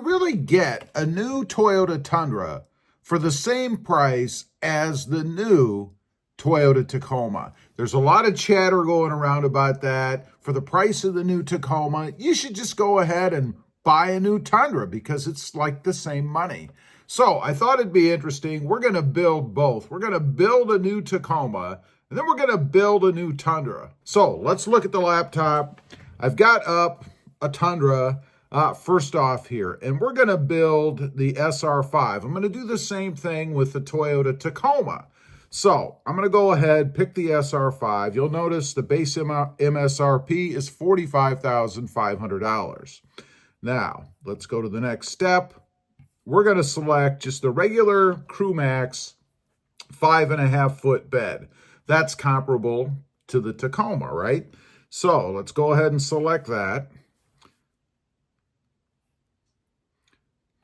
you really get a new Toyota Tundra for the same price as the new Toyota Tacoma. There's a lot of chatter going around about that. For the price of the new Tacoma, you should just go ahead and buy a new Tundra because it's like the same money. So I thought it'd be interesting. We're going to build both. We're going to build a new Tacoma, and then we're going to build a new Tundra. So let's look at the laptop. I've got up a Tundra first off here, and we're going to build the SR5. I'm going to do the same thing with the Toyota Tacoma. So I'm going to go ahead, pick the SR5. You'll notice the base MSRP is $45,500. Now, let's go to the next step. We're going to select just the regular CrewMax 5.5-foot bed. That's comparable to the Tacoma, right? So let's go ahead and select that.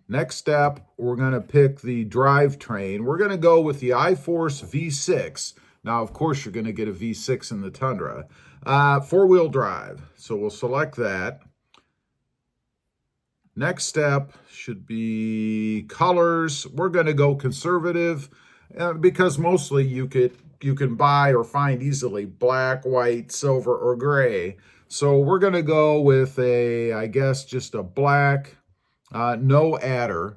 Next step, we're going to pick the drivetrain. We're going to go with the iForce V6. Now, of course, you're going to get a V6 in the Tundra. Four-wheel drive. So we'll select that. Next step should be colors. We're going to go conservative because mostly you can buy or find easily black, white, silver, or gray. So we're going to go with I guess, just a black. No adder,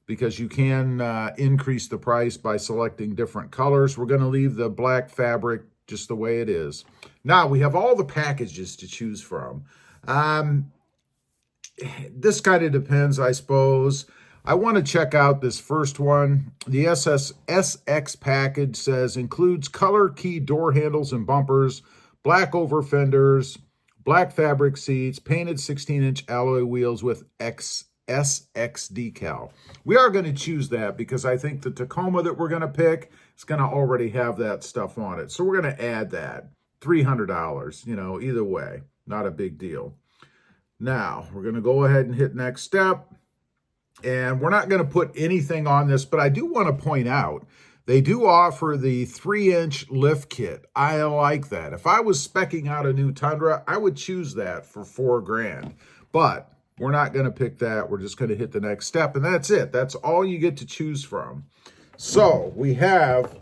because you can increase the price by selecting different colors. We're going to leave the black fabric just the way it is. Now, we have all the packages to choose from. This kind of depends, I suppose. I want to check out this first one. The SX package says includes color key door handles and bumpers, black over fenders, black fabric seats, painted 16-inch alloy wheels with SX decal. We are going to choose that because I think the Tacoma that we're going to pick is going to already have that stuff on it. So we're going to add that. $300, either way, not a big deal. Now, we're going to go ahead and hit next step. And we're not going to put anything on this, but I do want to point out they do offer the 3-inch lift kit. I like that. If I was speccing out a new Tundra, I would choose that for $4,000. But we're not going to pick that. We're just going to hit the next step, and that's it. That's all you get to choose from. So we have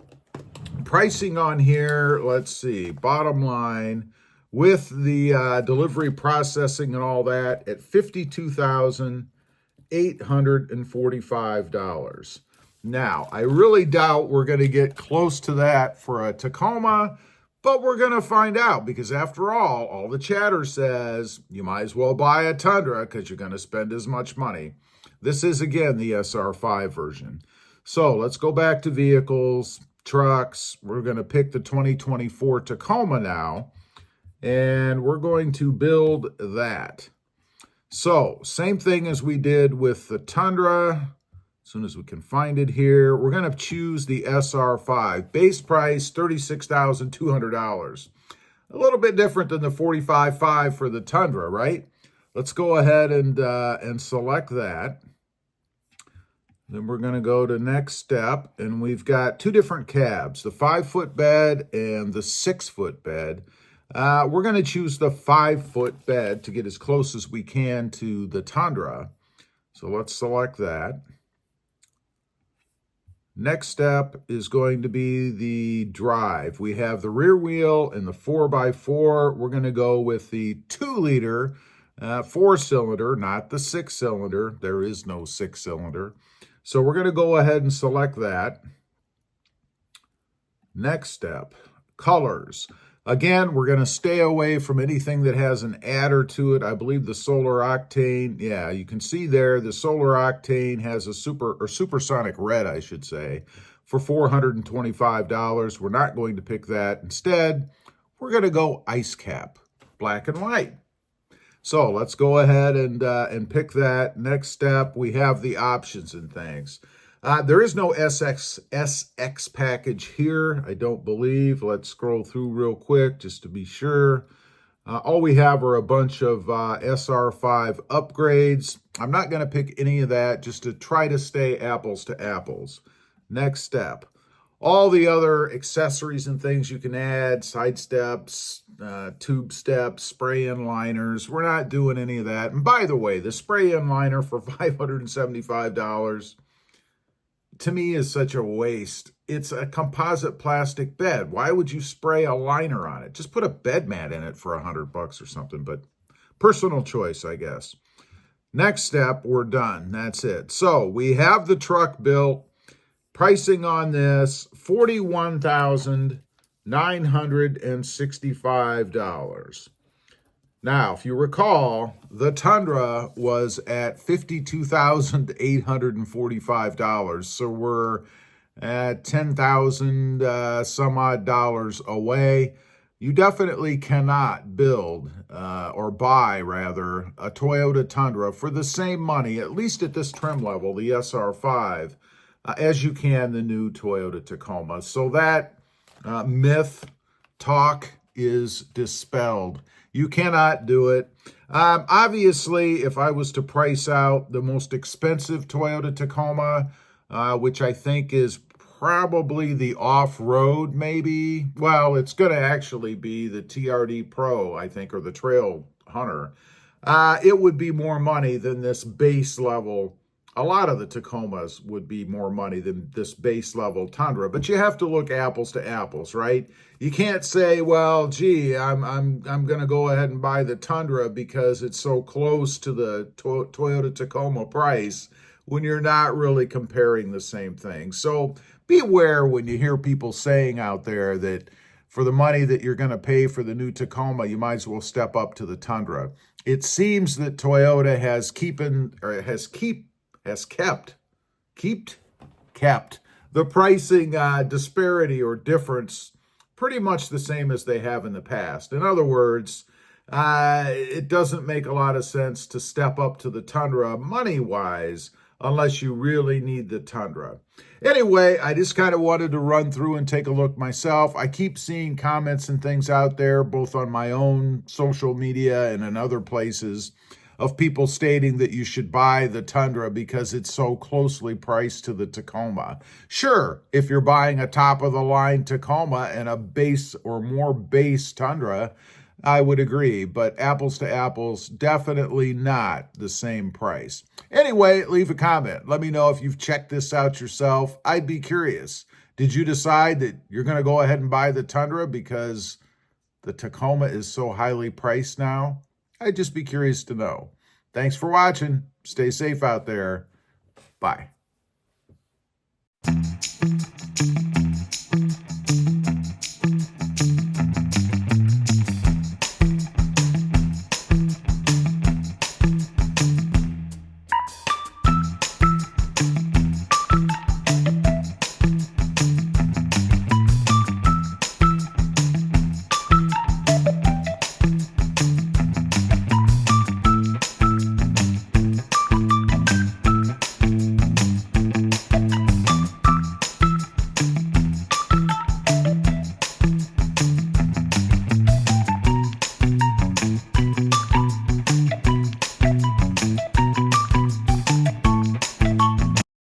pricing on here. Let's see. Bottom line with the delivery processing and all that at $52,845. Now, I really doubt we're going to get close to that for a Tacoma, but we're going to find out because after all the chatter says you might as well buy a Tundra because you're going to spend as much money. This is, again, the SR5 version. So let's go back to vehicles, trucks. We're going to pick the 2024 Tacoma now, and we're going to build that. So same thing as we did with the Tundra. As soon as we can find it here, we're going to choose the SR5. Base price, $36,200. A little bit different than the $45,500 for the Tundra, right? Let's go ahead and select that. Then we're going to go to next step, and we've got two different cabs, the 5-foot bed and the 6-foot bed. We're going to choose the 5-foot bed to get as close as we can to the Tundra. So let's select that. Next step is going to be the drive. We have the rear wheel and the 4x4. We're going to go with the 2-liter 4-cylinder, not the 6-cylinder. There is no 6-cylinder. So we're going to go ahead and select that. Next step, colors. Again, we're going to stay away from anything that has an adder to it. I believe the Solar Octane, yeah, you can see there the Solar Octane has a supersonic red, I should say, for $425. We're not going to pick that. Instead, we're going to go Ice Cap, black and white. So let's go ahead and pick that. Next step, we have the options and things. There is no SX package here, I don't believe. Let's scroll through real quick just to be sure. All we have are a bunch of SR5 upgrades. I'm not going to pick any of that just to try to stay apples to apples. Next step. all the other accessories and things you can add, side steps, tube steps, spray-in liners. We're not doing any of that. And by the way, the spray-in liner for $575 to me is such a waste. It's a composite plastic bed. Why would you spray a liner on it? Just put a bed mat in it for $100 or something, but personal choice, I guess. Next step, we're done. That's it. So we have the truck built. Pricing on this, $41,965. Now, if you recall, the Tundra was at $52,845. So we're at 10,000 some odd dollars away. You definitely cannot build or buy, rather, a Toyota Tundra for the same money, at least at this trim level, the SR5, as you can the new Toyota Tacoma. So that myth talk is dispelled. You cannot do it. Obviously, if I was to price out the most expensive Toyota Tacoma, which I think is probably the off-road maybe, well, it's going to actually be the TRD Pro, I think, or the Trail Hunter. It would be more money than this base level. A lot of the Tacomas would be more money than this base level Tundra, but you have to look apples to apples, right? You can't say, well, gee, I'm going to go ahead and buy the Tundra because it's so close to the Toyota Tacoma price when you're not really comparing the same thing. So beware when you hear people saying out there that for the money that you're going to pay for the new Tacoma, you might as well step up to the Tundra. It seems that Toyota has kept the pricing disparity or difference pretty much the same as they have in the past. In other words, it doesn't make a lot of sense to step up to the Tundra money-wise unless you really need the Tundra. Anyway, I just kind of wanted to run through and take a look myself. I keep seeing comments and things out there, both on my own social media and in other places, of people stating that you should buy the Tundra because it's so closely priced to the Tacoma. Sure, if you're buying a top-of-the-line Tacoma and a base or more base Tundra, I would agree, but apples to apples, definitely not the same price. Anyway, leave a comment. Let me know if you've checked this out yourself. I'd be curious. Did you decide that you're going to go ahead and buy the Tundra because the Tacoma is so highly priced now? I'd just be curious to know. Thanks for watching. Stay safe out there. Bye.